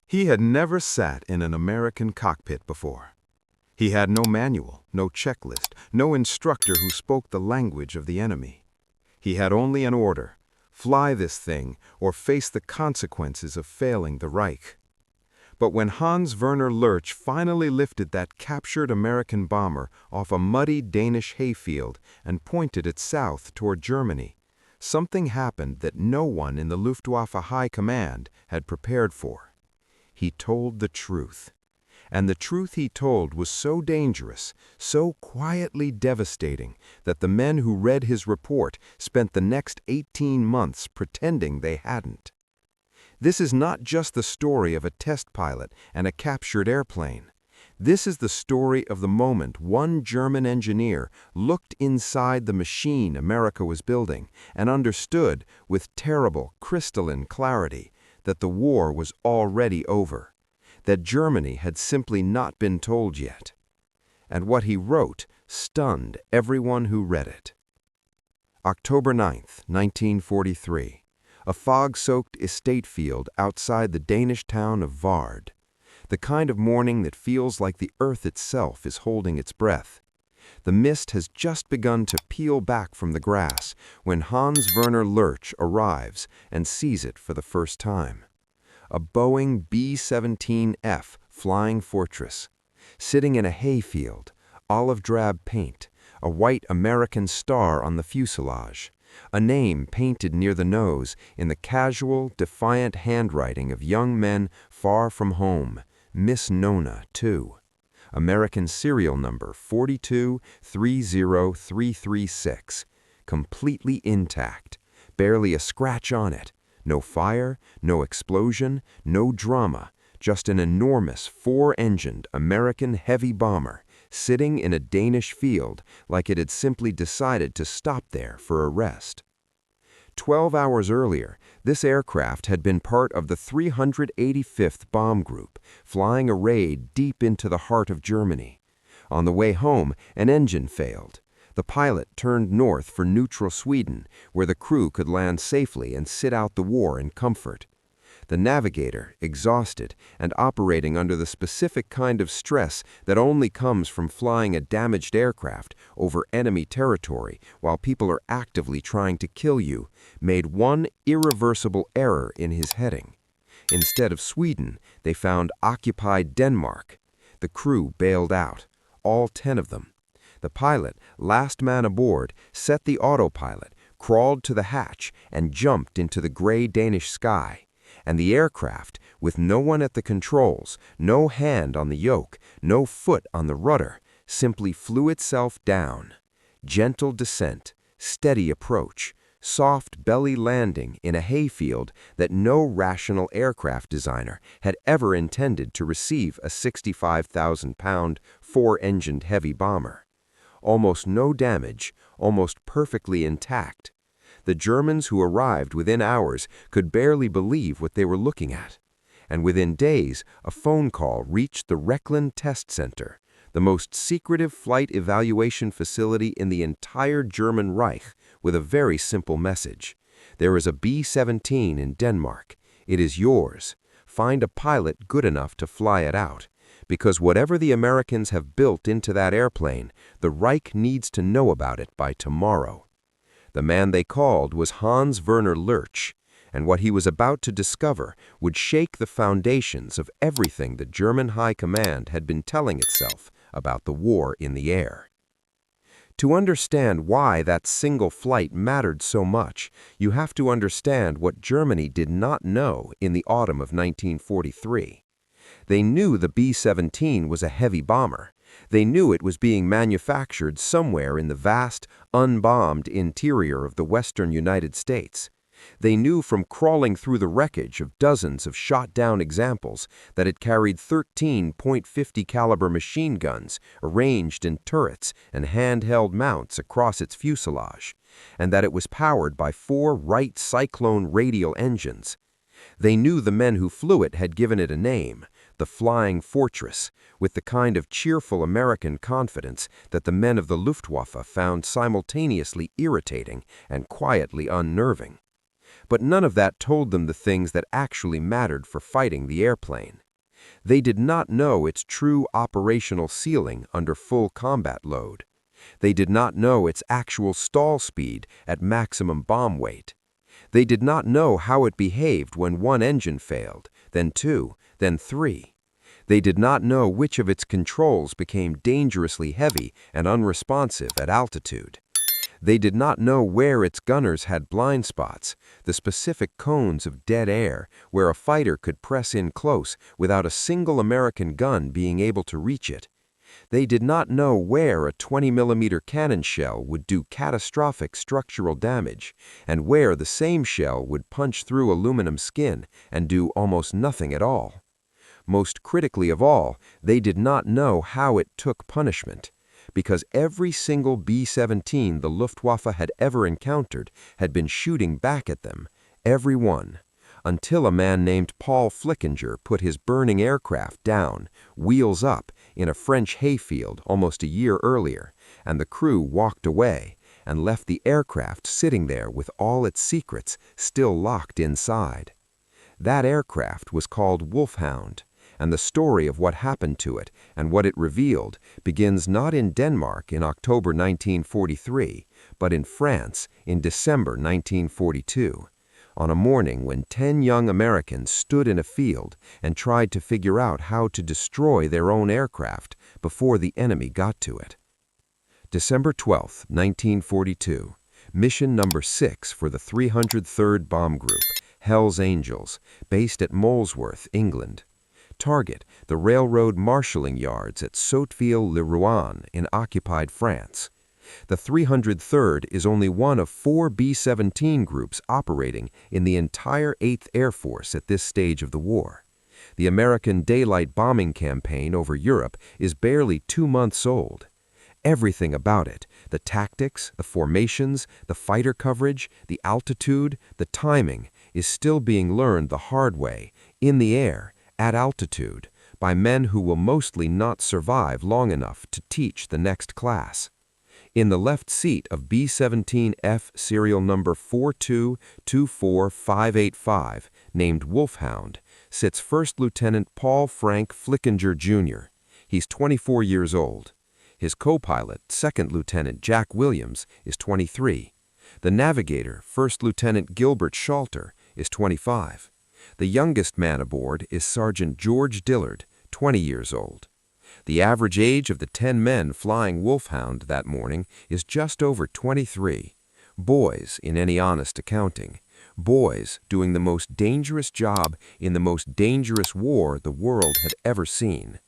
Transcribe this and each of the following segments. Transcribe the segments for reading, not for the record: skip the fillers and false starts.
He had never sat in an American cockpit before. He had no manual, no checklist, no instructor who spoke the language of the enemy. He had only an order: fly this thing or face the consequences of failing the Reich. But when Hans Werner Lurch finally lifted that captured American bomber off a muddy Danish hayfield and pointed it south toward Germany, something happened that no one in the Luftwaffe High Command had prepared for. He told the truth. And the truth he told was so dangerous, so quietly devastating, that the men who read his report spent the next 18 months pretending they hadn't. This is not just the story of a test pilot and a captured airplane. This is the story of the moment one German engineer looked inside the machine America was building and understood with terrible, crystalline clarity that the war was already over, that Germany had simply not been told yet. And what he wrote stunned everyone who read it. October 9th, 1943. A fog-soaked estate field outside the Danish town of Vard. The kind of morning that feels like the earth itself is holding its breath. The mist has just begun to peel back from the grass when Hans Werner Lurch arrives and sees it for the first time. A Boeing B-17F Flying Fortress, sitting in a hayfield, olive drab paint, a white American star on the fuselage, a name painted near the nose in the casual, defiant handwriting of young men far from home, Miss Nona, too. American serial number 4230336, completely intact, barely a scratch on it. No fire, no explosion, no drama, just an enormous four-engined American heavy bomber sitting in a Danish field like it had simply decided to stop there for a rest. 12 hours earlier, this aircraft had been part of the 385th Bomb Group, flying a raid deep into the heart of Germany. On the way home, an engine failed. The pilot turned north for neutral Sweden, where the crew could land safely and sit out the war in comfort. The navigator, exhausted and operating under the specific kind of stress that only comes from flying a damaged aircraft over enemy territory while people are actively trying to kill you, made one irreversible error in his heading. Instead of Sweden, they found occupied Denmark. The crew bailed out, all 10 of them. The pilot, last man aboard, set the autopilot, crawled to the hatch, and jumped into the gray Danish sky. And the aircraft, with no one at the controls, no hand on the yoke, no foot on the rudder, simply flew itself down. Gentle descent, steady approach, soft belly landing in a hayfield that no rational aircraft designer had ever intended to receive a 65,000-pound, four-engined heavy bomber. Almost no damage, almost perfectly intact. The Germans who arrived within hours could barely believe what they were looking at. And within days, a phone call reached the Reckland Test Center, the most secretive flight evaluation facility in the entire German Reich, with a very simple message. There is a B-17 in Denmark. It is yours. Find a pilot good enough to fly it out. Because whatever the Americans have built into that airplane, the Reich needs to know about it by tomorrow. The man they called was Hans Werner Lurch, and what he was about to discover would shake the foundations of everything the German High Command had been telling itself about the war in the air. To understand why that single flight mattered so much, you have to understand what Germany did not know in the autumn of 1943. They knew the B-17 was a heavy bomber. They knew it was being manufactured somewhere in the vast, unbombed interior of the western United States. They knew from crawling through the wreckage of dozens of shot-down examples that it carried 13 .50 caliber machine guns arranged in turrets and handheld mounts across its fuselage, and that it was powered by 4 Wright Cyclone radial engines. They knew the men who flew it had given it a name, the Flying Fortress, with the kind of cheerful American confidence that the men of the Luftwaffe found simultaneously irritating and quietly unnerving. But none of that told them the things that actually mattered for fighting the airplane. They did not know its true operational ceiling under full combat load. They did not know its actual stall speed at maximum bomb weight. They did not know how it behaved when one engine failed, then two, then three. They did not know which of its controls became dangerously heavy and unresponsive at altitude. They did not know where its gunners had blind spots, the specific cones of dead air where a fighter could press in close without a single American gun being able to reach it. They did not know where a 20mm cannon shell would do catastrophic structural damage, and where the same shell would punch through aluminum skin and do almost nothing at all. Most critically of all, they did not know how it took punishment, because every single B-17 the Luftwaffe had ever encountered had been shooting back at them, every one, until a man named Paul Flickinger put his burning aircraft down, wheels up, in a French hayfield almost a year earlier, and the crew walked away and left the aircraft sitting there with all its secrets still locked inside. That aircraft was called Wolfhound, and the story of what happened to it and what it revealed begins not in Denmark in October 1943, but in France in December 1942, on a morning when 10 young Americans stood in a field and tried to figure out how to destroy their own aircraft before the enemy got to it. December 12, 1942, mission number 6 for the 303rd Bomb Group, Hell's Angels, based at Molesworth, England. Target, the railroad marshalling yards at Sotteville-le-Rouen in occupied France. The 303rd is only one of 4 B-17 groups operating in the entire 8th Air Force at this stage of the war. The American daylight bombing campaign over Europe is barely 2 months old. Everything about it, the tactics, the formations, the fighter coverage, the altitude, the timing, is still being learned the hard way, in the air, at altitude, by men who will mostly not survive long enough to teach the next class. In the left seat of B-17F serial number 4224585, named Wolfhound, sits First Lieutenant Paul Frank Flickinger, Jr. He's 24 years old. His co-pilot, Second Lieutenant Jack Williams, is 23. The navigator, First Lieutenant Gilbert Shalter, is 25. The youngest man aboard is Sergeant George Dillard, 20 years old. The average age of the 10 men flying Wolfhound that morning is just over 23. Boys, in any honest accounting. Boys doing the most dangerous job in the most dangerous war the world had ever seen.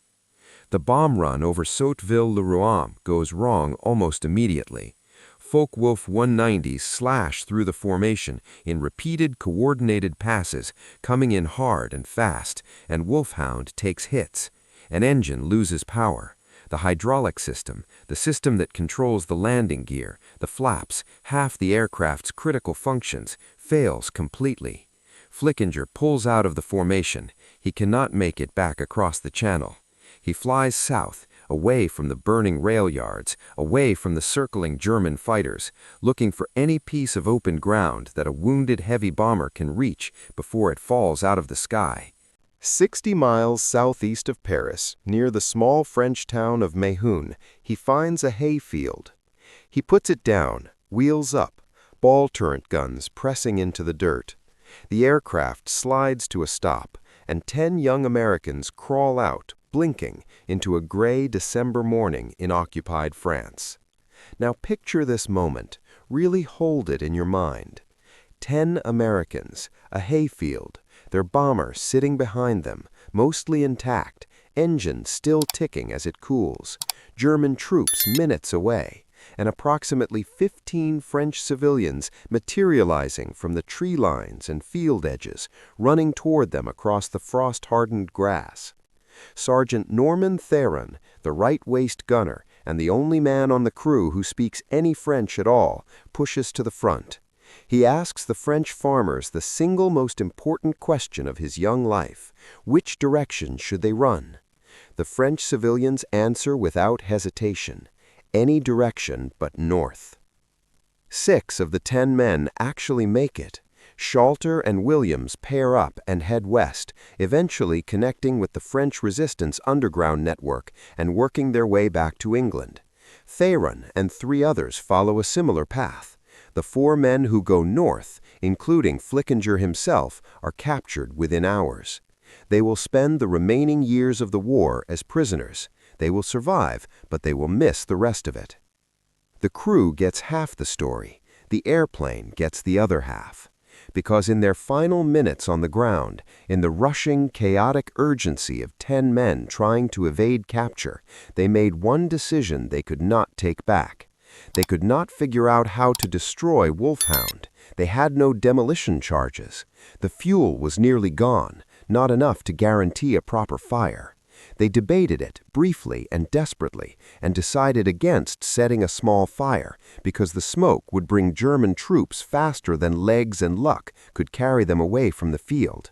The bomb run over Sotteville-le-Rouen goes wrong almost immediately. Focke-Wulf 190s slash through the formation in repeated coordinated passes, coming in hard and fast, and Wolfhound takes hits. An engine loses power. The hydraulic system, the system that controls the landing gear, the flaps, half the aircraft's critical functions, fails completely. Flickinger pulls out of the formation. He cannot make it back across the channel. He flies south, away from the burning rail yards, away from the circling German fighters, looking for any piece of open ground that a wounded heavy bomber can reach before it falls out of the sky. 60 miles southeast of Paris, near the small French town of Mehun, he finds a hayfield. He puts it down, wheels up, ball turret guns pressing into the dirt. The aircraft slides to a stop, and 10 young Americans crawl out, blinking, into a gray December morning in occupied France. Now picture this moment, really hold it in your mind. 10 Americans, a hayfield, their bomber sitting behind them, mostly intact, engine still ticking as it cools, German troops minutes away, and approximately 15 French civilians materializing from the tree lines and field edges, running toward them across the frost-hardened grass. Sergeant Norman Theron, the right waist gunner and the only man on the crew who speaks any French at all, pushes to the front. He asks the French farmers the single most important question of his young life: which direction should they run? The French civilians answer without hesitation: any direction but north. 6 of the 10 men actually make it. Schalter and Williams pair up and head west, eventually connecting with the French resistance underground network and working their way back to England. Theron and 3 others follow a similar path. The 4 men who go north, including Flickinger himself, are captured within hours. They will spend the remaining years of the war as prisoners. They will survive, but they will miss the rest of it. The crew gets half the story. The airplane gets the other half. Because in their final minutes on the ground, in the rushing, chaotic urgency of 10 men trying to evade capture, they made one decision they could not take back. They could not figure out how to destroy Wolfhound. They had no demolition charges. The fuel was nearly gone, not enough to guarantee a proper fire. They debated it briefly and desperately and decided against setting a small fire because the smoke would bring German troops faster than legs and luck could carry them away from the field.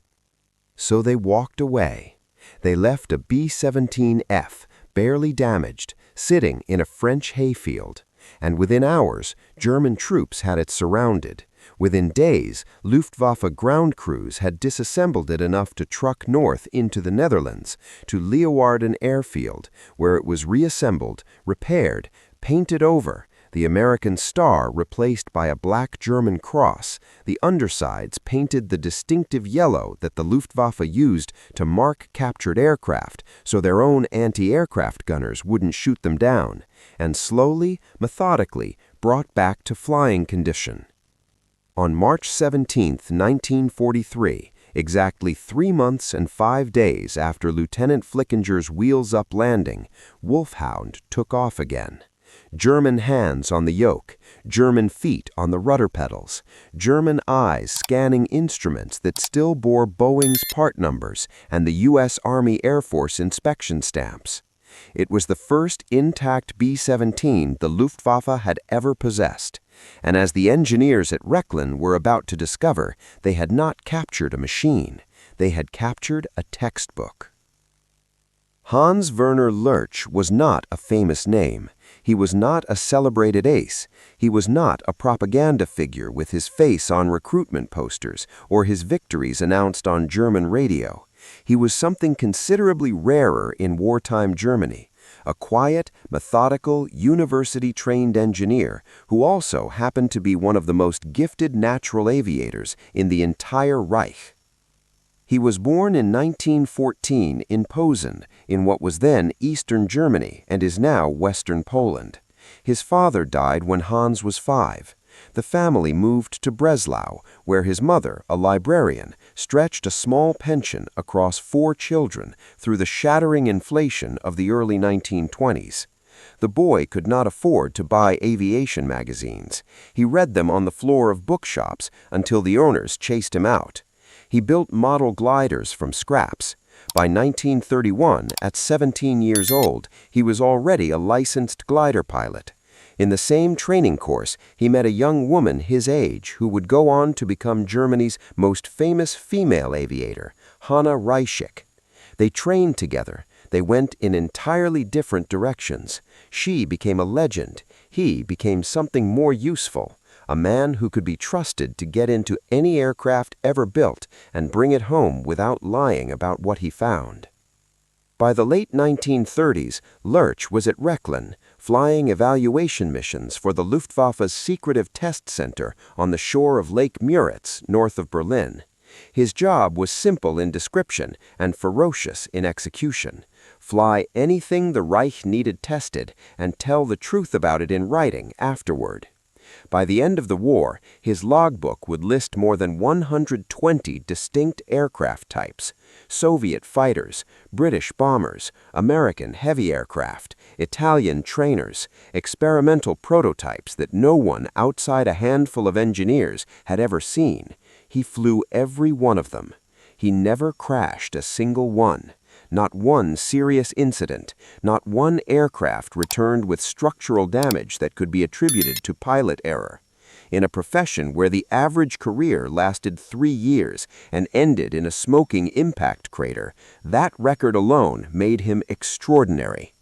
So they walked away. They left a B-17F, barely damaged, sitting in a French hayfield. And within hours, German troops had it surrounded. Within days, Luftwaffe ground crews had disassembled it enough to truck north into the Netherlands, to Leeuwarden Airfield, where it was reassembled, repaired, painted over, the American star replaced by a black German cross, the undersides painted the distinctive yellow that the Luftwaffe used to mark captured aircraft so their own anti-aircraft gunners wouldn't shoot them down, and slowly, methodically, brought back to flying condition. On March 17, 1943, exactly 3 months and 5 days after Lieutenant Flickinger's wheels-up landing, Wolfhound took off again. German hands on the yoke, German feet on the rudder pedals, German eyes scanning instruments that still bore Boeing's part numbers and the U.S. Army Air Force inspection stamps. It was the first intact B-17 the Luftwaffe had ever possessed, and as the engineers at Rechlin were about to discover, they had not captured a machine. They had captured a textbook. Hans Werner Lurch was not a famous name. He was not a celebrated ace. He was not a propaganda figure with his face on recruitment posters or his victories announced on German radio. He was something considerably rarer in wartime Germany, a quiet, methodical, university-trained engineer who also happened to be one of the most gifted natural aviators in the entire Reich. He was born in 1914 in Posen, in what was then Eastern Germany and is now Western Poland. His father died when Hans was 5. The family moved to Breslau, where his mother, a librarian, stretched a small pension across 4 children through the shattering inflation of the early 1920s. The boy could not afford to buy aviation magazines. He read them on the floor of bookshops until the owners chased him out. He built model gliders from scraps. By 1931, at 17 years old, he was already a licensed glider pilot. In the same training course, he met a young woman his age who would go on to become Germany's most famous female aviator, Hanna Reischig. They trained together. They went in entirely different directions. She became a legend. He became something more useful, a man who could be trusted to get into any aircraft ever built and bring it home without lying about what he found. By the late 1930s, Lurch was at Rechlin, flying evaluation missions for the Luftwaffe's secretive test center on the shore of Lake Müritz, north of Berlin. His job was simple in description and ferocious in execution. Fly anything the Reich needed tested and tell the truth about it in writing afterward. By the end of the war, his logbook would list more than 120 distinct aircraft types: Soviet fighters, British bombers, American heavy aircraft, Italian trainers, experimental prototypes that no one outside a handful of engineers had ever seen. He flew every one of them. He never crashed a single one. Not one serious incident, not one aircraft returned with structural damage that could be attributed to pilot error. In a profession where the average career lasted 3 years and ended in a smoking impact crater, that record alone made him extraordinary.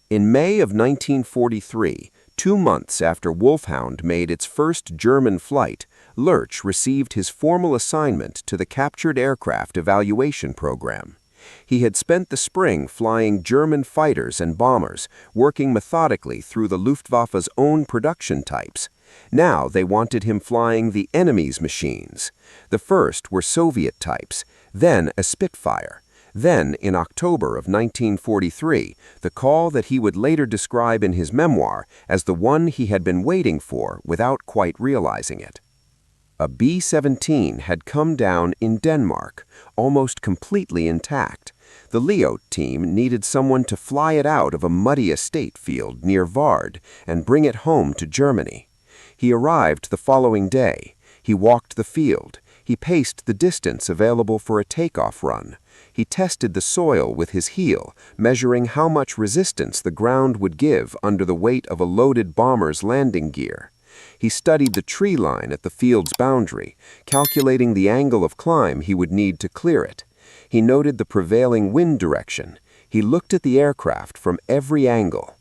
In May of 1943, 2 months after Wolfhound made its first German flight, Lurch received his formal assignment to the Captured Aircraft Evaluation Program. He had spent the spring flying German fighters and bombers, working methodically through the Luftwaffe's own production types. Now they wanted him flying the enemy's machines. The first were Soviet types, then a Spitfire. Then, in October of 1943, the call that he would later describe in his memoir as the one he had been waiting for without quite realizing it. A B-17 had come down in Denmark, almost completely intact. The Leot team needed someone to fly it out of a muddy estate field near Vard and bring it home to Germany. He arrived the following day. He walked the field. He paced the distance available for a takeoff run. He tested the soil with his heel, measuring how much resistance the ground would give under the weight of a loaded bomber's landing gear. He studied the tree line at the field's boundary, calculating the angle of climb he would need to clear it. He noted the prevailing wind direction. He looked at the aircraft from every angle.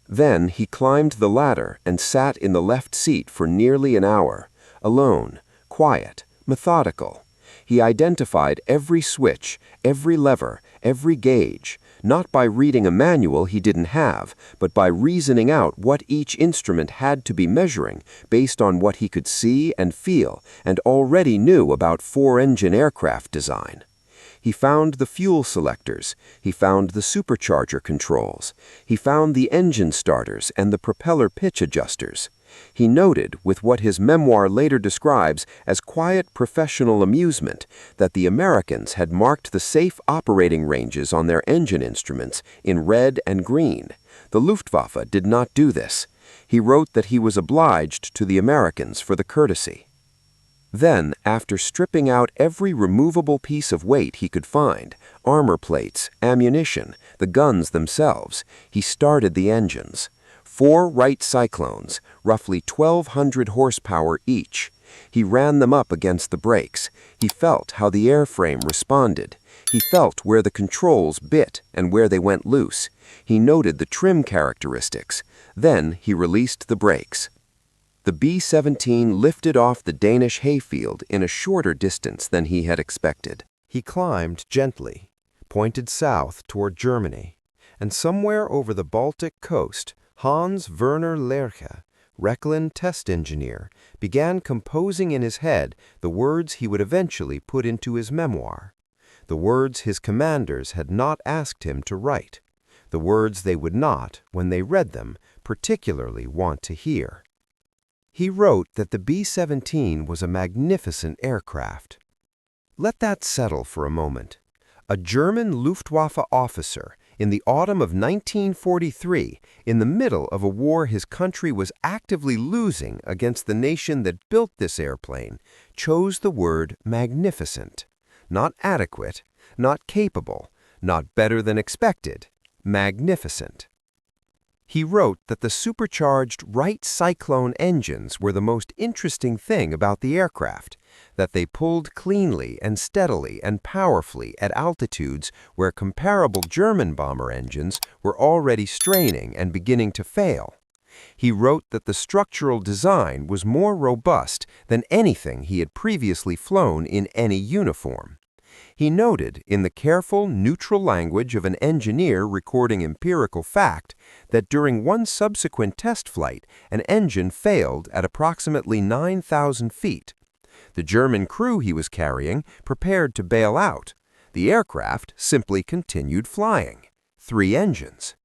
Then he climbed the ladder and sat in the left seat for nearly an hour, alone, quiet, methodical. He identified every switch, every lever, every gauge, not by reading a manual he didn't have, but by reasoning out what each instrument had to be measuring based on what he could see and feel and already knew about four-engine aircraft design. He found the fuel selectors, he found the supercharger controls, he found the engine starters and the propeller pitch adjusters. He noted, with what his memoir later describes as quiet professional amusement, that the Americans had marked the safe operating ranges on their engine instruments in red and green. The Luftwaffe did not do this. He wrote that he was obliged to the Americans for the courtesy. Then, after stripping out every removable piece of weight he could find, armor plates, ammunition, the guns themselves, he started the engines. 4 Wright Cyclones, roughly 1,200 horsepower each. He ran them up against the brakes. He felt how the airframe responded. He felt where the controls bit and where they went loose. He noted the trim characteristics. Then he released the brakes. The B-17 lifted off the Danish hayfield in a shorter distance than he had expected. He climbed gently, pointed south toward Germany, and somewhere over the Baltic coast, Hans Werner Lerche, Rechlin test engineer, began composing in his head the words he would eventually put into his memoir, the words his commanders had not asked him to write, the words they would not, when they read them, particularly want to hear. He wrote that the B-17 was a magnificent aircraft. Let that settle for a moment. A German Luftwaffe officer, in the autumn of 1943, in the middle of a war his country was actively losing against the nation that built this airplane, chose the word magnificent. Not adequate, not capable, not better than expected, magnificent. He wrote that the supercharged Wright Cyclone engines were the most interesting thing about the aircraft, that they pulled cleanly and steadily and powerfully at altitudes where comparable German bomber engines were already straining and beginning to fail. He wrote that the structural design was more robust than anything he had previously flown in any uniform. He noted, in the careful, neutral language of an engineer recording empirical fact, that during one subsequent test flight, an engine failed at approximately 9,000 feet. The German crew he was carrying prepared to bail out. The aircraft simply continued flying. 3 engines.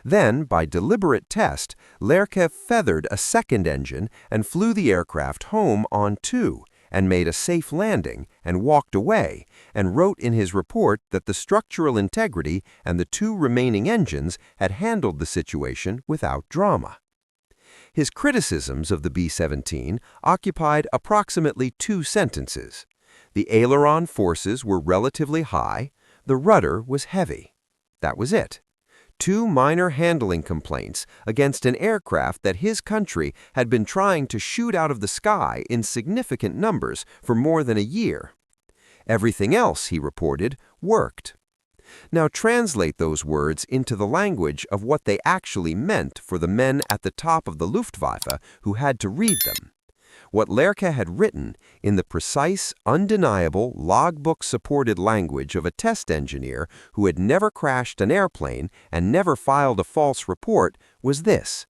Then, by deliberate test, Lerche feathered a second engine and flew the aircraft home on 2, and made a safe landing, and walked away, and wrote in his report that the structural integrity and the 2 remaining engines had handled the situation without drama. His criticisms of the B-17 occupied approximately 2 sentences. The aileron forces were relatively high, the rudder was heavy. That was it. 2 minor handling complaints against an aircraft that his country had been trying to shoot out of the sky in significant numbers for more than a year. Everything else, he reported, worked. Now translate those words into the language of what they actually meant for the men at the top of the Luftwaffe who had to read them. What Lerche had written, in the precise, undeniable, logbook-supported language of a test engineer who had never crashed an airplane and never filed a false report, was this: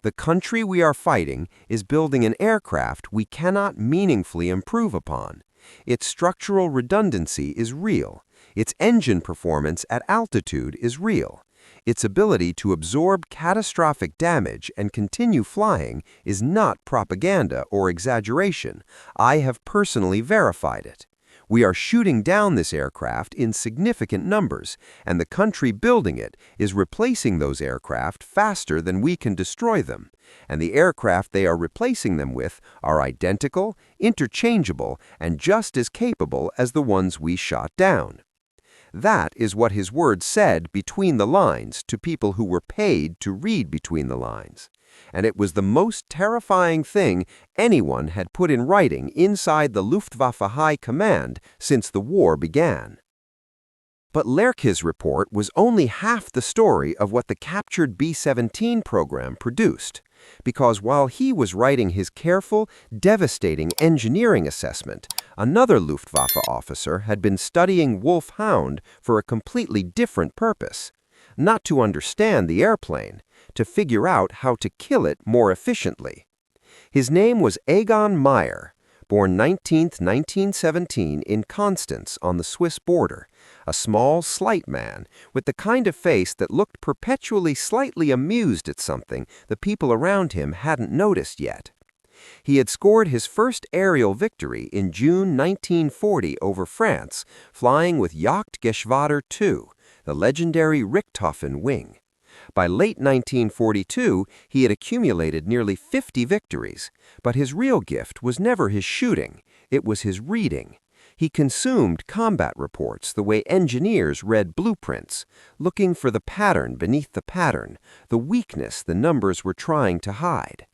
"The country we are fighting is building an aircraft we cannot meaningfully improve upon. Its structural redundancy is real. Its engine performance at altitude is real. Its ability to absorb catastrophic damage and continue flying is not propaganda or exaggeration. I have personally verified it. We are shooting down this aircraft in significant numbers, and the country building it is replacing those aircraft faster than we can destroy them. And the aircraft they are replacing them with are identical, interchangeable, and just as capable as the ones we shot down." That is what his words said between the lines to people who were paid to read between the lines. And it was the most terrifying thing anyone had put in writing inside the Luftwaffe High Command since the war began. But Lerche's report was only half the story of what the captured B-17 program produced, because while he was writing his careful, devastating engineering assessment, another Luftwaffe officer had been studying Wolfhound for a completely different purpose: not to understand the airplane, to figure out how to kill it more efficiently. His name was Egon Meyer, born 19th, 1917 in Constance on the Swiss border, a small, slight man with the kind of face that looked perpetually slightly amused at something the people around him hadn't noticed yet. He had scored his first aerial victory in June 1940 over France, flying with Jagdgeschwader II, the legendary Richthofen wing. By late 1942, he had accumulated nearly 50 victories, but his real gift was never his shooting, it was his reading. He consumed combat reports the way engineers read blueprints, looking for the pattern beneath the pattern, the weakness the numbers were trying to hide.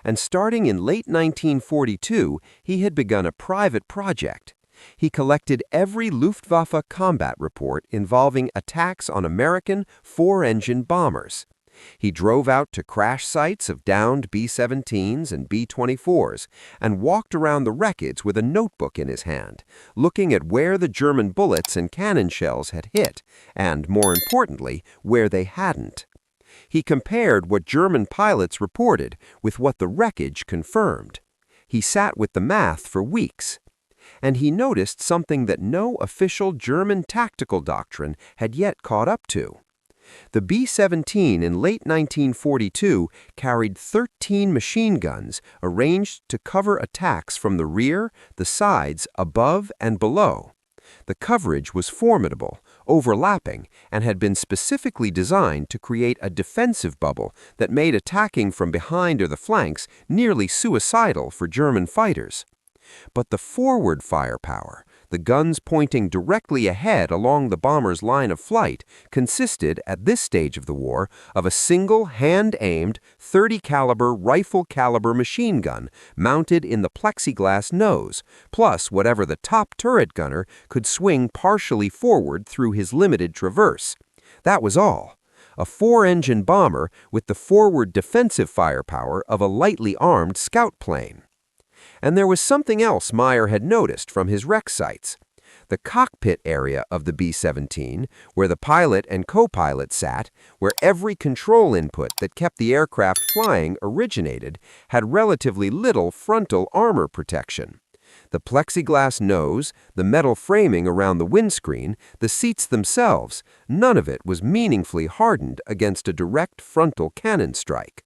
And starting in late 1942, he had begun a private project. He collected every Luftwaffe combat report involving attacks on American four-engine bombers. He drove out to crash sites of downed B-17s and B-24s and walked around the wreckage with a notebook in his hand, looking at where the German bullets and cannon shells had hit, and, more importantly, where they hadn't. He compared what German pilots reported with what the wreckage confirmed. He sat with the math for weeks. And he noticed something that no official German tactical doctrine had yet caught up to. The B-17 in late 1942 carried 13 machine guns arranged to cover attacks from the rear, the sides, above, and below. The coverage was formidable, overlapping, and had been specifically designed to create a defensive bubble that made attacking from behind or the flanks nearly suicidal for German fighters. But the forward firepower, the guns pointing directly ahead along the bomber's line of flight, consisted, at this stage of the war, of a single hand-aimed 30-caliber rifle-caliber machine gun mounted in the plexiglass nose, plus whatever the top turret gunner could swing partially forward through his limited traverse. That was all. A four-engine bomber with the forward defensive firepower of a lightly armed scout plane. And there was something else Meyer had noticed from his wreck sites. The cockpit area of the B-17, where the pilot and co-pilot sat, where every control input that kept the aircraft flying originated, had relatively little frontal armor protection. The plexiglass nose, the metal framing around the windscreen, the seats themselves, none of it was meaningfully hardened against a direct frontal cannon strike.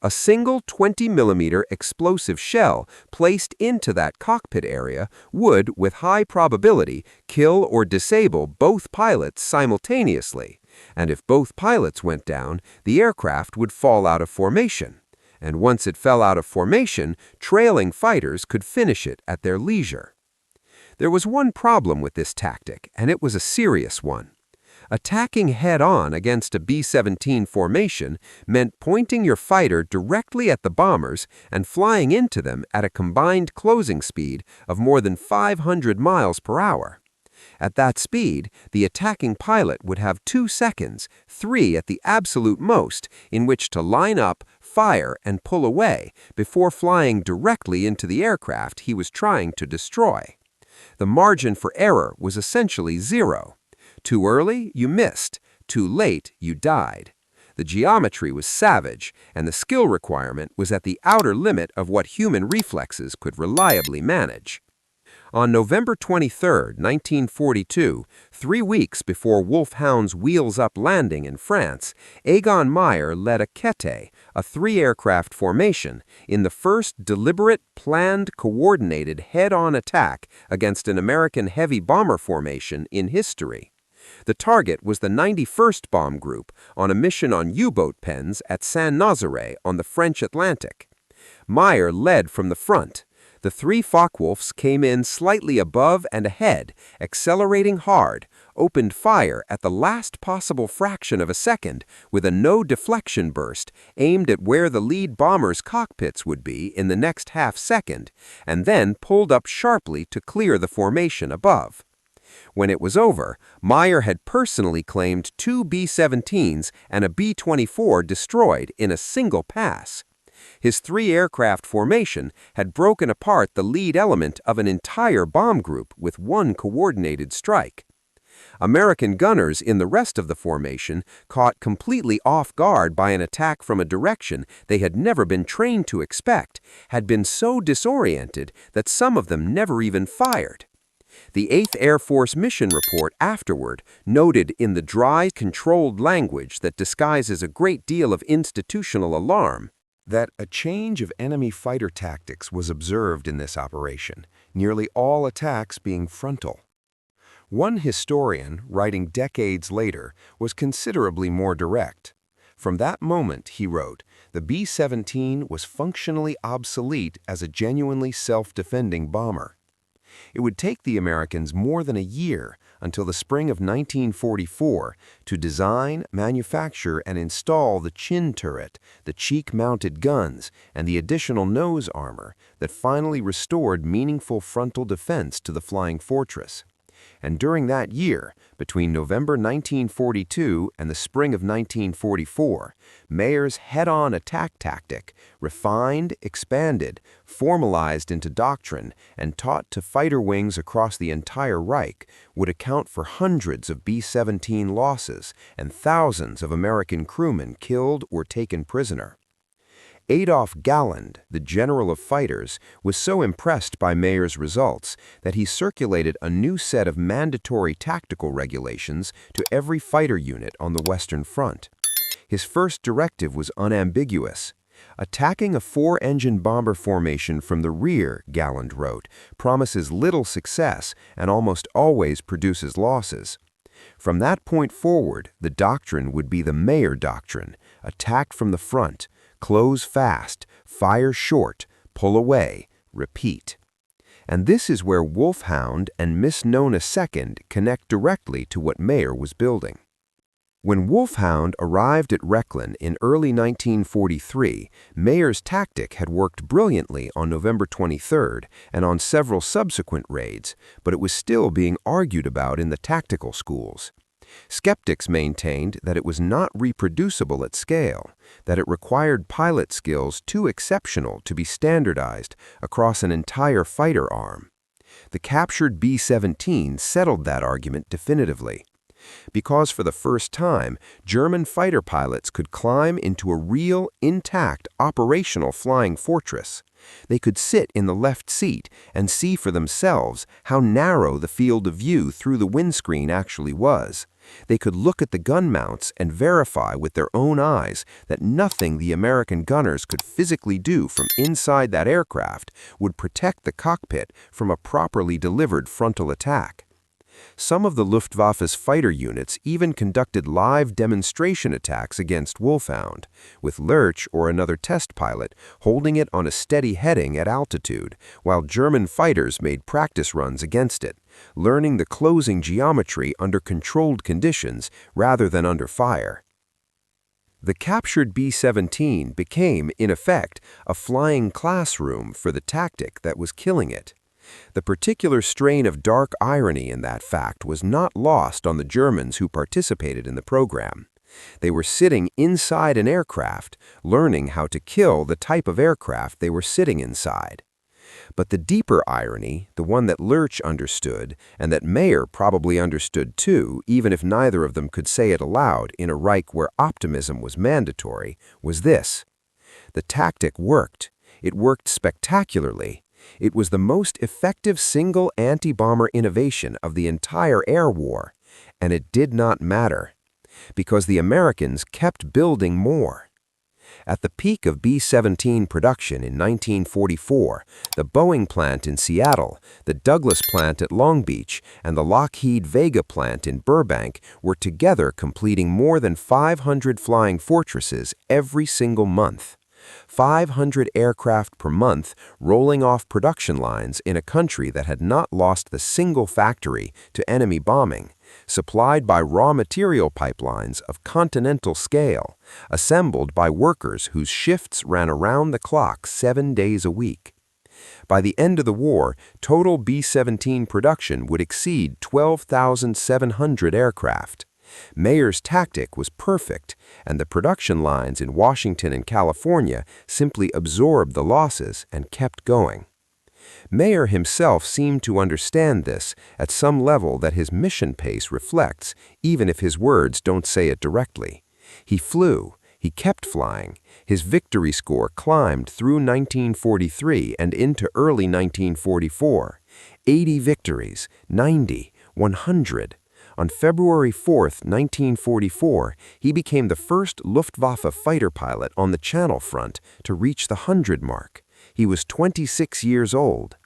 A single 20mm explosive shell placed into that cockpit area would, with high probability, kill or disable both pilots simultaneously, and if both pilots went down, the aircraft would fall out of formation. And once it fell out of formation, trailing fighters could finish it at their leisure. There was one problem with this tactic, and it was a serious one. Attacking head-on against a B-17 formation meant pointing your fighter directly at the bombers and flying into them at a combined closing speed of more than 500 miles per hour. At that speed, the attacking pilot would have 2 seconds, 3 at the absolute most, in which to line up, fire, and pull away before flying directly into the aircraft he was trying to destroy. The margin for error was essentially zero. Too early, you missed. Too late, you died. The geometry was savage, and the skill requirement was at the outer limit of what human reflexes could reliably manage. On November 23, 1942, 3 weeks before Wolfhound's wheels-up landing in France, Egon Meyer led a Kette, a 3-aircraft formation, in the first deliberate, planned, coordinated head-on attack against an American heavy bomber formation in history. The target was the 91st Bomb Group on a mission on U-boat pens at Saint-Nazaire on the French Atlantic. Meyer led from the front. The 3 Focke-Wulfs came in slightly above and ahead, accelerating hard, opened fire at the last possible fraction of a second with a no-deflection burst aimed at where the lead bomber's cockpits would be in the next half-second, and then pulled up sharply to clear the formation above. When it was over, Meyer had personally claimed 2 B-17s and a B-24 destroyed in a single pass. His 3-aircraft formation had broken apart the lead element of an entire bomb group with one coordinated strike. American gunners in the rest of the formation, caught completely off guard by an attack from a direction they had never been trained to expect, had been so disoriented that some of them never even fired. The 8th Air Force Mission Report afterward noted in the dry, controlled language that disguises a great deal of institutional alarm that a change of enemy fighter tactics was observed in this operation, nearly all attacks being frontal. One historian, writing decades later, was considerably more direct. From that moment, he wrote, the B-17 was functionally obsolete as a genuinely self-defending bomber. It would take the Americans more than a year, until the spring of 1944, to design, manufacture, and install the chin turret, the cheek-mounted guns, and the additional nose armor that finally restored meaningful frontal defense to the Flying Fortress. And during that year, between November 1942 and the spring of 1944, Meyer's head-on attack tactic, refined, expanded, formalized into doctrine, and taught to fighter wings across the entire Reich, would account for hundreds of B-17 losses and thousands of American crewmen killed or taken prisoner. Adolf Galland, the general of fighters, was so impressed by Meyer's results that he circulated a new set of mandatory tactical regulations to every fighter unit on the Western Front. His first directive was unambiguous. Attacking a 4-engine bomber formation from the rear, Galland wrote, promises little success and almost always produces losses. From that point forward, the doctrine would be the Meyer doctrine, attack from the front, close fast, fire short, pull away, repeat. And this is where Wolfhound and Miss Nona II connect directly to what Meyer was building. When Wolfhound arrived at Rechlin in early 1943, Meyer's tactic had worked brilliantly on November 23rd and on several subsequent raids, but it was still being argued about in the tactical schools. Skeptics maintained that it was not reproducible at scale, that it required pilot skills too exceptional to be standardized across an entire fighter arm. The captured B-17 settled that argument definitively. Because for the first time, German fighter pilots could climb into a real, intact, operational flying fortress. They could sit in the left seat and see for themselves how narrow the field of view through the windscreen actually was. They could look at the gun mounts and verify with their own eyes that nothing the American gunners could physically do from inside that aircraft would protect the cockpit from a properly delivered frontal attack. Some of the Luftwaffe's fighter units even conducted live demonstration attacks against Wolfhound, with Lurch or another test pilot holding it on a steady heading at altitude, while German fighters made practice runs against it, learning the closing geometry under controlled conditions rather than under fire. The captured B-17 became, in effect, a flying classroom for the tactic that was killing it. The particular strain of dark irony in that fact was not lost on the Germans who participated in the program. They were sitting inside an aircraft, learning how to kill the type of aircraft they were sitting inside. But the deeper irony, the one that Lurch understood, and that Mayer probably understood too, even if neither of them could say it aloud in a Reich where optimism was mandatory, was this. The tactic worked. It worked spectacularly. It was the most effective single anti-bomber innovation of the entire air war, and it did not matter, because the Americans kept building more. At the peak of B-17 production in 1944, the Boeing plant in Seattle, the Douglas plant at Long Beach, and the Lockheed Vega plant in Burbank were together completing more than 500 flying fortresses every single month. 500 aircraft per month rolling off production lines in a country that had not lost the single factory to enemy bombing, supplied by raw material pipelines of continental scale, assembled by workers whose shifts ran around the clock 7 days a week. By the end of the war, total B-17 production would exceed 12,700 aircraft. Mayer's tactic was perfect, and the production lines in Washington and California simply absorbed the losses and kept going. Mayer himself seemed to understand this at some level that his mission pace reflects, even if his words don't say it directly. He flew. He kept flying. His victory score climbed through 1943 and into early 1944. 80 victories, 90, 100. On February 4, 1944, he became the first Luftwaffe fighter pilot on the Channel Front to reach the 100 mark. He was 26 years old.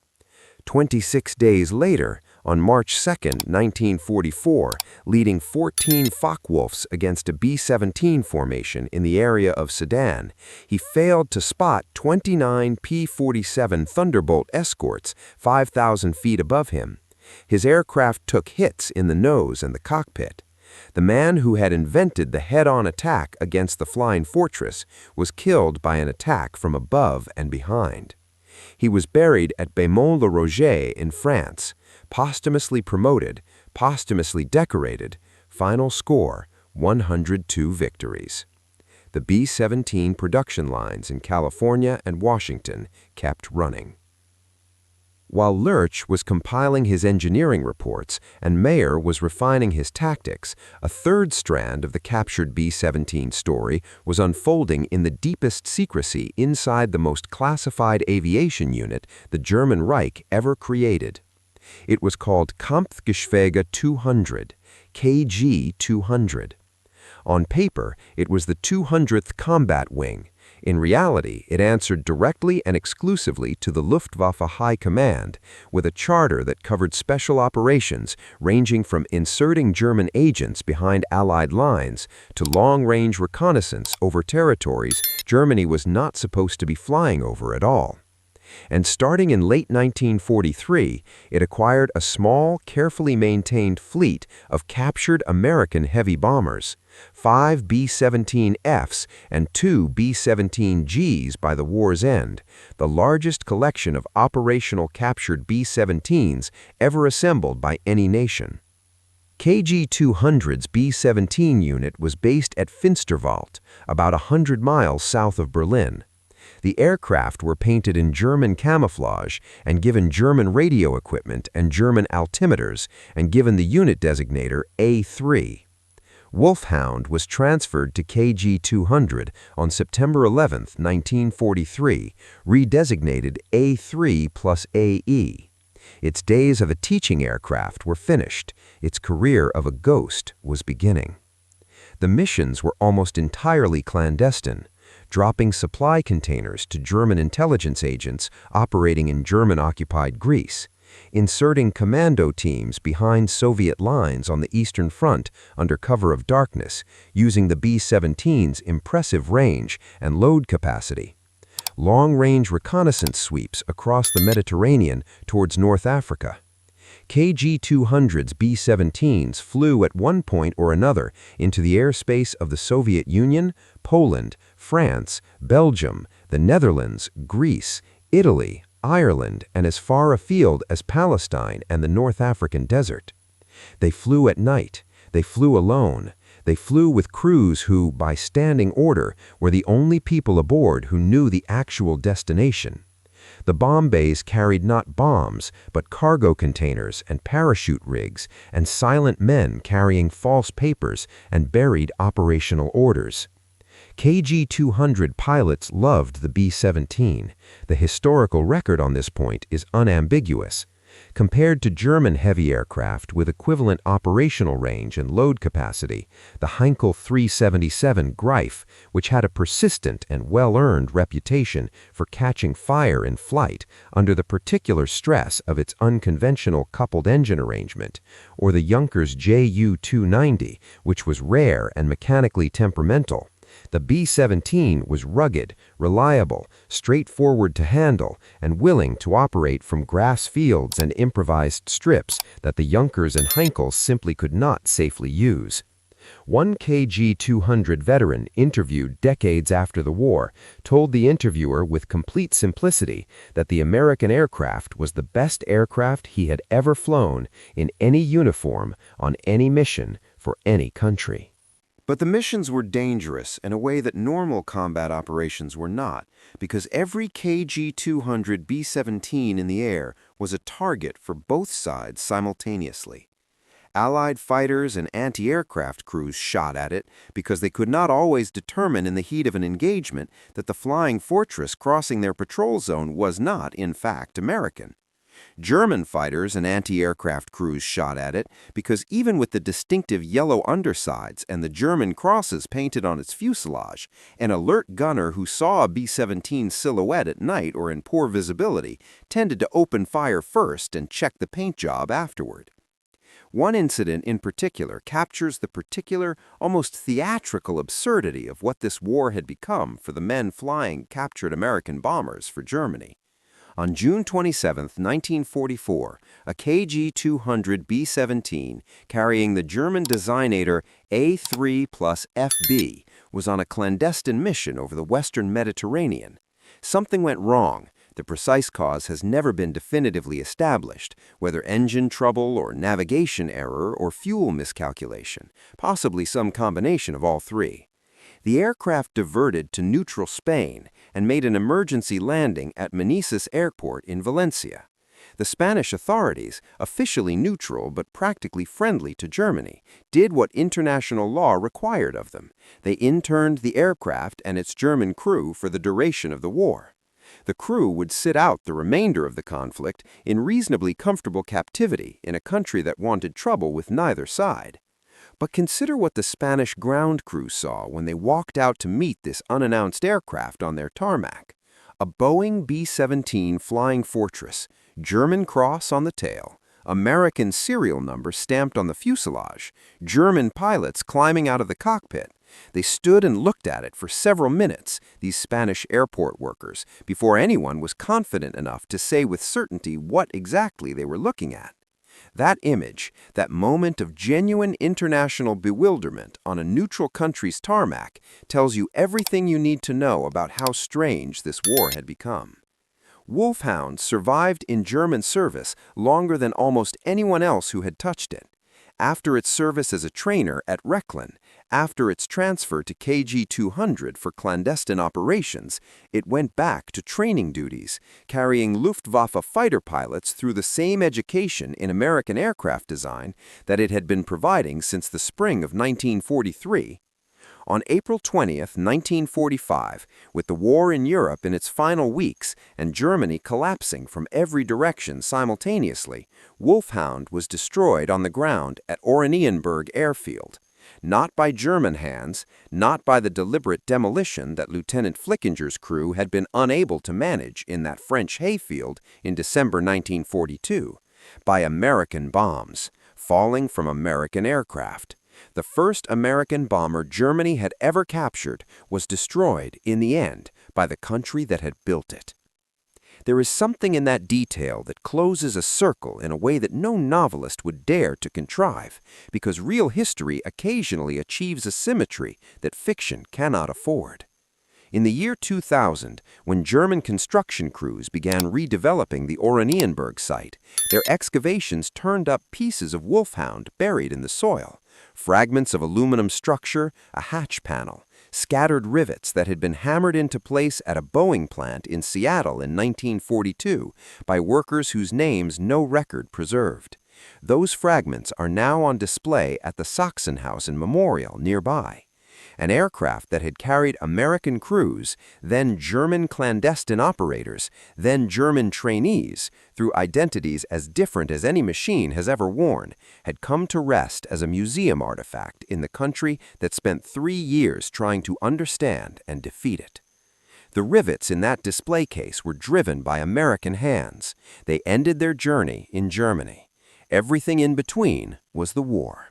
26 days later, on March 2, 1944, leading 14 Focke-Wulfs against a B-17 formation in the area of Sedan, he failed to spot 29 P-47 Thunderbolt escorts 5,000 feet above him. His aircraft took hits in the nose and the cockpit. The man who had invented the head-on attack against the Flying Fortress was killed by an attack from above and behind. He was buried at Beaumont-le-Roger in France, posthumously promoted, posthumously decorated, final score, 102 victories. The B-17 production lines in California and Washington kept running. While Lurch was compiling his engineering reports and Mayer was refining his tactics, a third strand of the captured B-17 story was unfolding in the deepest secrecy inside the most classified aviation unit the German Reich ever created. It was called Kampfgeschwader 200, KG 200. On paper, it was the 200th Combat Wing. In reality, it answered directly and exclusively to the Luftwaffe High Command, with a charter that covered special operations ranging from inserting German agents behind Allied lines to long-range reconnaissance over territories Germany was not supposed to be flying over at all. And starting in late 1943, it acquired a small, carefully maintained fleet of captured American heavy bombers, 5 B-17Fs and 2 B-17Gs by the war's end, the largest collection of operational captured B-17s ever assembled by any nation. KG-200's B-17 unit was based at Finsterwald, about 100 miles south of Berlin. The aircraft were painted in German camouflage and given German radio equipment and German altimeters and given the unit designator A3. Wolfhound was transferred to KG-200 on September 11, 1943, redesignated A3 plus AE. Its days of a teaching aircraft were finished. Its career of a ghost was beginning. The missions were almost entirely clandestine, dropping supply containers to German intelligence agents operating in German-occupied Greece, inserting commando teams behind Soviet lines on the Eastern Front under cover of darkness, using the B-17's impressive range and load capacity, long-range reconnaissance sweeps across the Mediterranean towards North Africa. KG-200's B-17s flew at one point or another into the airspace of the Soviet Union, Poland, France, Belgium, the Netherlands, Greece, Italy, Ireland and as far afield as Palestine and the North African desert. They flew at night, they flew alone, they flew with crews who, by standing order, were the only people aboard who knew the actual destination. The bomb bays carried not bombs, but cargo containers and parachute rigs and silent men carrying false papers and buried operational orders. KG-200 pilots loved the B-17. The historical record on this point is unambiguous. Compared to German heavy aircraft with equivalent operational range and load capacity, the Heinkel 377 Greif, which had a persistent and well-earned reputation for catching fire in flight under the particular stress of its unconventional coupled engine arrangement, or the Junkers Ju-290, which was rare and mechanically temperamental, the B-17 was rugged, reliable, straightforward to handle, and willing to operate from grass fields and improvised strips that the Junkers and Heinkels simply could not safely use. One KG-200 veteran interviewed decades after the war told the interviewer with complete simplicity that the American aircraft was the best aircraft he had ever flown in any uniform, on any mission, for any country. But the missions were dangerous in a way that normal combat operations were not, because every KG-200 B-17 in the air was a target for both sides simultaneously. Allied fighters and anti-aircraft crews shot at it because they could not always determine in the heat of an engagement that the flying fortress crossing their patrol zone was not, in fact, American. German fighters and anti-aircraft crews shot at it because even with the distinctive yellow undersides and the German crosses painted on its fuselage, an alert gunner who saw a B-17 silhouette at night or in poor visibility tended to open fire first and check the paint job afterward. One incident in particular captures the particular, almost theatrical absurdity of what this war had become for the men flying captured American bombers for Germany. On June 27, 1944, a KG-200 B-17 carrying the German designator A3+FB was on a clandestine mission over the western Mediterranean. Something went wrong. The precise cause has never been definitively established, whether engine trouble or navigation error or fuel miscalculation, possibly some combination of all three. The aircraft diverted to neutral Spain and made an emergency landing at Manises Airport in Valencia. The Spanish authorities, officially neutral but practically friendly to Germany, did what international law required of them. They interned the aircraft and its German crew for the duration of the war. The crew would sit out the remainder of the conflict in reasonably comfortable captivity in a country that wanted trouble with neither side. But consider what the Spanish ground crew saw when they walked out to meet this unannounced aircraft on their tarmac. A Boeing B-17 Flying Fortress, German cross on the tail, American serial number stamped on the fuselage, German pilots climbing out of the cockpit. They stood and looked at it for several minutes, these Spanish airport workers, before anyone was confident enough to say with certainty what exactly they were looking at. That image, that moment of genuine international bewilderment on a neutral country's tarmac, tells you everything you need to know about how strange this war had become. Wolfhound survived in German service longer than almost anyone else who had touched it. After its service as a trainer at Rechlin, after its transfer to KG-200 for clandestine operations, it went back to training duties, carrying Luftwaffe fighter pilots through the same education in American aircraft design that it had been providing since the spring of 1943. On April 20, 1945, with the war in Europe in its final weeks and Germany collapsing from every direction simultaneously, Wolfhound was destroyed on the ground at Oranienburg Airfield. Not by German hands, not by the deliberate demolition that Lieutenant Flickinger's crew had been unable to manage in that French hayfield in December 1942, by American bombs, falling from American aircraft. The first American bomber Germany had ever captured was destroyed, in the end, by the country that had built it. There is something in that detail that closes a circle in a way that no novelist would dare to contrive, because real history occasionally achieves a symmetry that fiction cannot afford. In the year 2000, when German construction crews began redeveloping the Oranienburg site, their excavations turned up pieces of wolfhound buried in the soil, fragments of aluminum structure, a hatch panel, scattered rivets that had been hammered into place at a Boeing plant in Seattle in 1942 by workers whose names no record preserved. Those fragments are now on display at the Sachsenhausen Memorial nearby. An aircraft that had carried American crews, then German clandestine operators, then German trainees, through identities as different as any machine has ever worn, had come to rest as a museum artifact in the country that spent 3 years trying to understand and defeat it. The rivets in that display case were driven by American hands. They ended their journey in Germany. Everything in between was the war.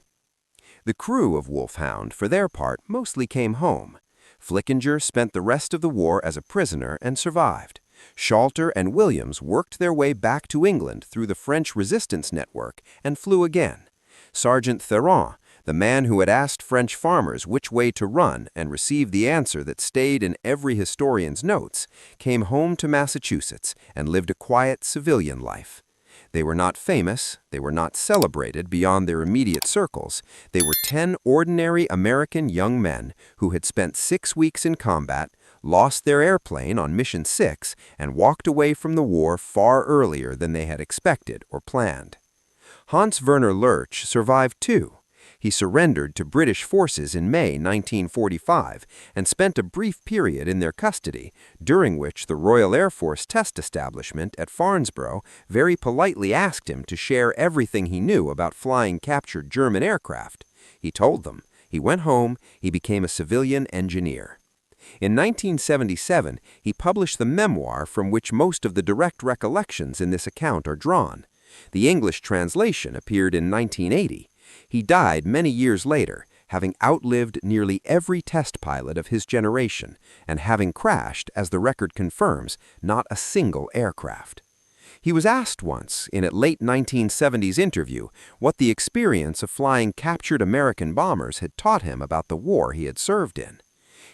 The crew of Wolfhound, for their part, mostly came home. Flickinger spent the rest of the war as a prisoner and survived. Shalter and Williams worked their way back to England through the French resistance network and flew again. Sergeant Theron, the man who had asked French farmers which way to run and received the answer that stayed in every historian's notes, came home to Massachusetts and lived a quiet civilian life. They were not famous, they were not celebrated beyond their immediate circles. They were 10 ordinary American young men who had spent 6 weeks in combat, lost their airplane on Mission 6, and walked away from the war far earlier than they had expected or planned. Hans Werner Lurch survived too. He surrendered to British forces in May 1945 and spent a brief period in their custody, during which the Royal Air Force Test Establishment at Farnborough very politely asked him to share everything he knew about flying captured German aircraft. He told them. He went home. He became a civilian engineer. In 1977, he published the memoir from which most of the direct recollections in this account are drawn. The English translation appeared in 1980. He died many years later, having outlived nearly every test pilot of his generation and having crashed, as the record confirms, not a single aircraft. He was asked once, in a late 1970s interview, what the experience of flying captured American bombers had taught him about the war he had served in.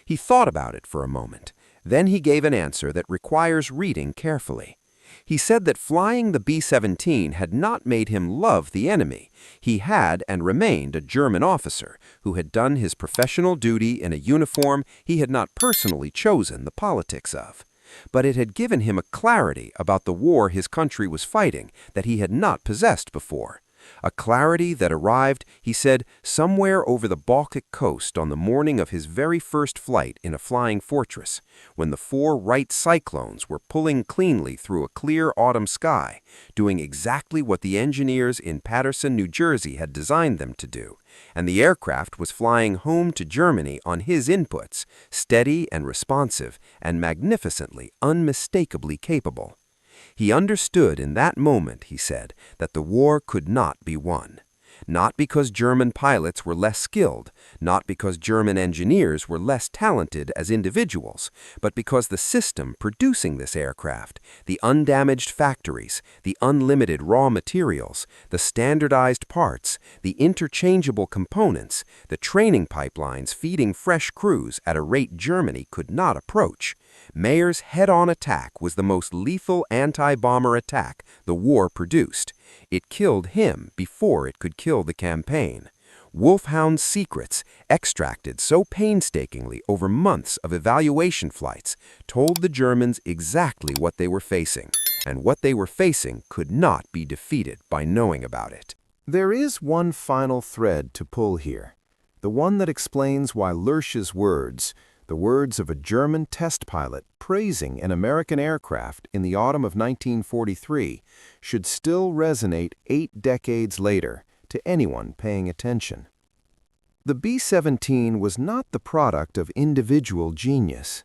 He thought about it for a moment. Then he gave an answer that requires reading carefully. He said that flying the B-17 had not made him love the enemy. He had and remained a German officer who had done his professional duty in a uniform he had not personally chosen the politics of. But it had given him a clarity about the war his country was fighting that he had not possessed before. A clarity that arrived, he said, somewhere over the Baltic coast on the morning of his very first flight in a flying fortress, when the 4 Wright cyclones were pulling cleanly through a clear autumn sky, doing exactly what the engineers in Paterson, New Jersey had designed them to do, and the aircraft was flying home to Germany on his inputs, steady and responsive and magnificently, unmistakably capable. He understood in that moment, he said, that the war could not be won. Not because German pilots were less skilled, not because German engineers were less talented as individuals, but because the system producing this aircraft, the undamaged factories, the unlimited raw materials, the standardized parts, the interchangeable components, the training pipelines feeding fresh crews at a rate Germany could not approach. Mayer's head-on attack was the most lethal anti-bomber attack the war produced. It killed him before it could kill the campaign. Wolfhound's secrets, extracted so painstakingly over months of evaluation flights, told the Germans exactly what they were facing, and what they were facing could not be defeated by knowing about it. There is one final thread to pull here, the one that explains why Lurch's words, the words of a German test pilot praising an American aircraft in the autumn of 1943, should still resonate 8 decades later to anyone paying attention. The B-17 was not the product of individual genius.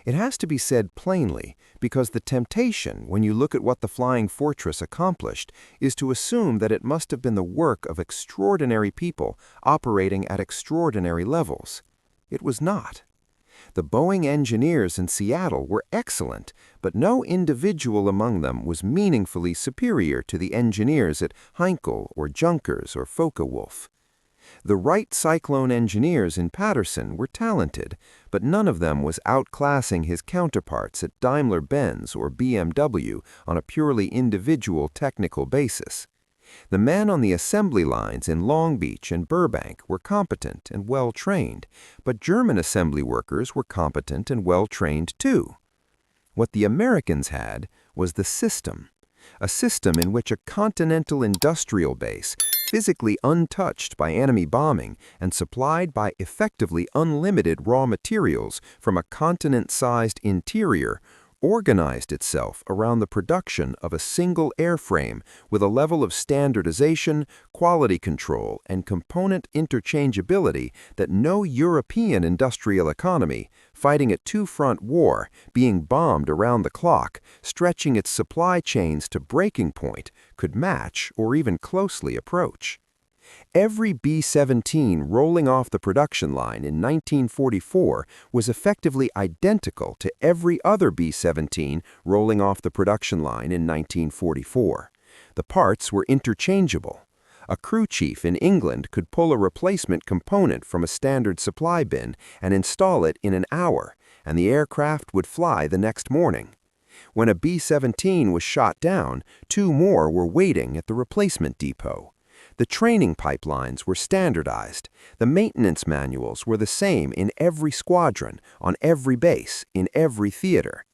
It has to be said plainly, because the temptation, when you look at what the Flying Fortress accomplished, is to assume that it must have been the work of extraordinary people operating at extraordinary levels. It was not. The Boeing engineers in Seattle were excellent, but no individual among them was meaningfully superior to the engineers at Heinkel or Junkers or Focke-Wulf. The Wright Cyclone engineers in Paterson were talented, but none of them was outclassing his counterparts at Daimler-Benz or BMW on a purely individual technical basis. The men on the assembly lines in Long Beach and Burbank were competent and well-trained, but German assembly workers were competent and well-trained too. What the Americans had was the system, a system in which a continental industrial base, physically untouched by enemy bombing and supplied by effectively unlimited raw materials from a continent-sized interior, organized itself around the production of a single airframe with a level of standardization, quality control, and component interchangeability that no European industrial economy, fighting a two-front war, being bombed around the clock, stretching its supply chains to breaking point, could match or even closely approach. Every B-17 rolling off the production line in 1944 was effectively identical to every other B-17 rolling off the production line in 1944. The parts were interchangeable. A crew chief in England could pull a replacement component from a standard supply bin and install it in an hour, and the aircraft would fly the next morning. When a B-17 was shot down, 2 more were waiting at the replacement depot. The training pipelines were standardized. The maintenance manuals were the same in every squadron, on every base, in every theater.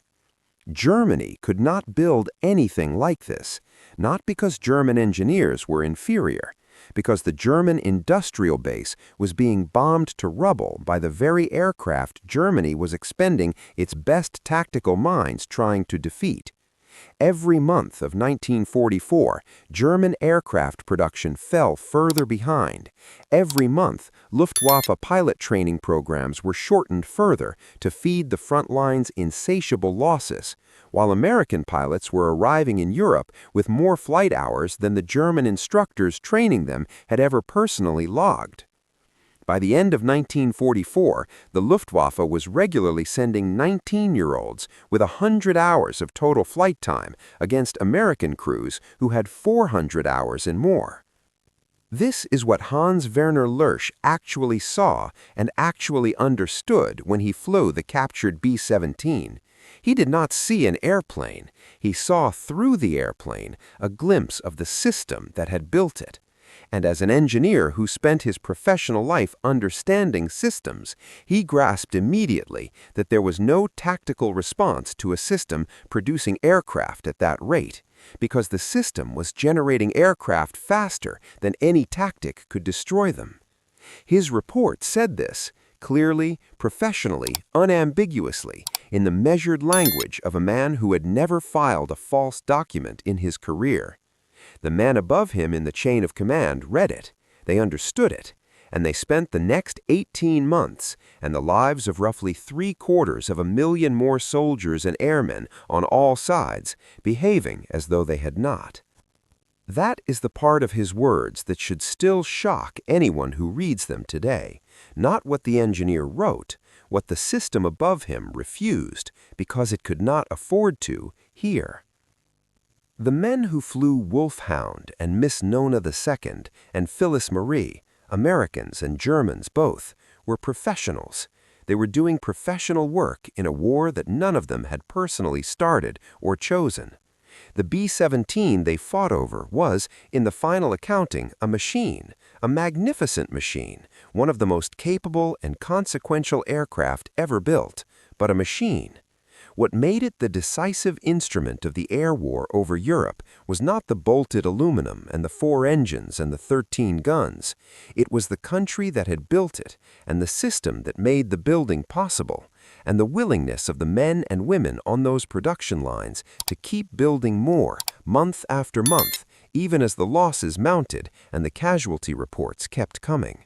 Germany could not build anything like this, not because German engineers were inferior, because the German industrial base was being bombed to rubble by the very aircraft Germany was expending its best tactical minds trying to defeat. Every month of 1944, German aircraft production fell further behind. Every month, Luftwaffe pilot training programs were shortened further to feed the front line's insatiable losses, while American pilots were arriving in Europe with more flight hours than the German instructors training them had ever personally logged. By the end of 1944, the Luftwaffe was regularly sending 19-year-olds with 100 hours of total flight time against American crews who had 400 hours and more. This is what Hans Werner Lurch actually saw and actually understood when he flew the captured B-17. He did not see an airplane. He saw through the airplane a glimpse of the system that had built it. And as an engineer who spent his professional life understanding systems, he grasped immediately that there was no tactical response to a system producing aircraft at that rate, because the system was generating aircraft faster than any tactic could destroy them. His report said this, clearly, professionally, unambiguously, in the measured language of a man who had never filed a false document in his career. The men above him in the chain of command read it, they understood it, and they spent the next 18 months and the lives of roughly 750,000 more soldiers and airmen on all sides behaving as though they had not. That is the part of his words that should still shock anyone who reads them today, not what the engineer wrote, what the system above him refused because it could not afford to hear. The men who flew Wolfhound and Miss Nona II and Phyllis Marie, Americans and Germans both, were professionals. They were doing professional work in a war that none of them had personally started or chosen. The B-17 they fought over was, in the final accounting, a machine, a magnificent machine, one of the most capable and consequential aircraft ever built, but a machine. What made it the decisive instrument of the air war over Europe was not the bolted aluminum and the 4 engines and the 13 guns. It was the country that had built it and the system that made the building possible, and the willingness of the men and women on those production lines to keep building more, month after month, even as the losses mounted and the casualty reports kept coming.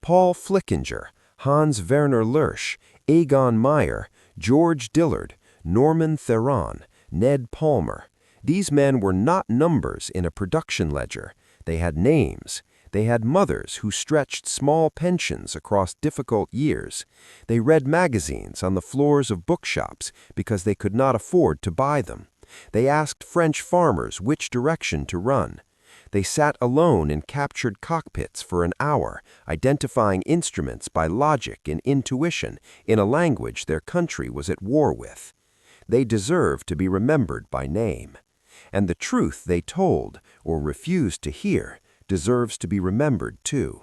Paul Flickinger, Hans Werner Lurch, Egon Meyer, George Dillard, Norman Theron, Ned Palmer. These men were not numbers in a production ledger. They had names. They had mothers who stretched small pensions across difficult years. They read magazines on the floors of bookshops because they could not afford to buy them. They asked French farmers which direction to run. They sat alone in captured cockpits for an hour, identifying instruments by logic and intuition in a language their country was at war with. They deserved to be remembered by name. And the truth they told, or refused to hear, deserves to be remembered too.